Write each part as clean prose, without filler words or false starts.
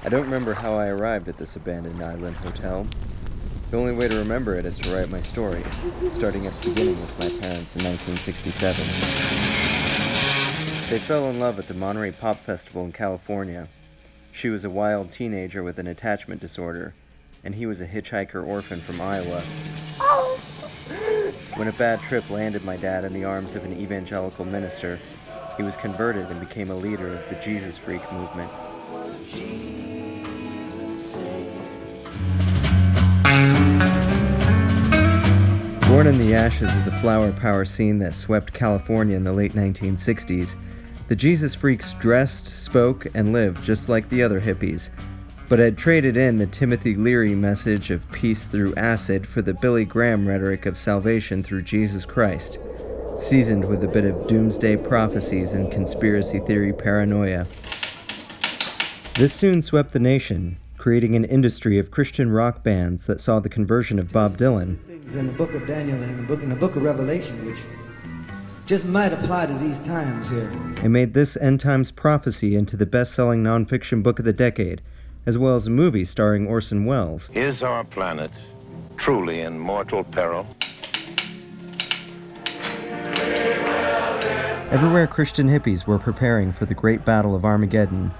I don't remember how I arrived at this abandoned island hotel. The only way to remember it is to write my story, starting at the beginning with my parents in 1967. They fell in love at the Monterey Pop Festival in California. She was a wild teenager with an attachment disorder, and he was a hitchhiker orphan from Iowa. When a bad trip landed my dad in the arms of an evangelical minister, he was converted and became a leader of the Jesus Freak movement. Born in the ashes of the flower power scene that swept California in the late 1960s, the Jesus Freaks dressed, spoke, and lived just like the other hippies, but had traded in the Timothy Leary message of peace through acid for the Billy Graham rhetoric of salvation through Jesus Christ, seasoned with a bit of doomsday prophecies and conspiracy theory paranoia. This soon swept the nation, creating an industry of Christian rock bands that saw the conversion of Bob Dylan. In the book of Daniel and in the book of Revelation, which just might apply to these times here. And made this end times prophecy into the best-selling nonfiction book of the decade, as well as a movie starring Orson Welles. Is our planet truly in mortal peril? Everywhere Christian hippies were preparing for the great battle of Armageddon,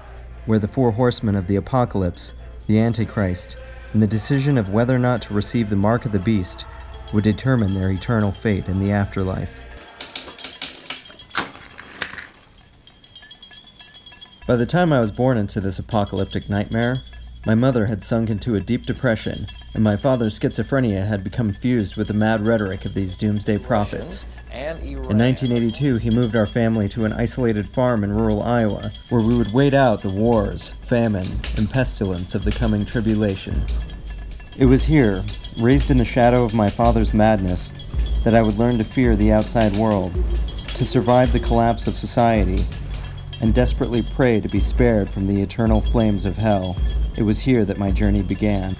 where the four horsemen of the apocalypse, the Antichrist, and the decision of whether or not to receive the mark of the beast would determine their eternal fate in the afterlife. By the time I was born into this apocalyptic nightmare, my mother had sunk into a deep depression, and my father's schizophrenia had become fused with the mad rhetoric of these doomsday prophets. In 1982, he moved our family to an isolated farm in rural Iowa, where we would wait out the wars, famine, and pestilence of the coming tribulation. It was here, raised in the shadow of my father's madness, that I would learn to fear the outside world, to survive the collapse of society, and desperately pray to be spared from the eternal flames of hell. It was here that my journey began.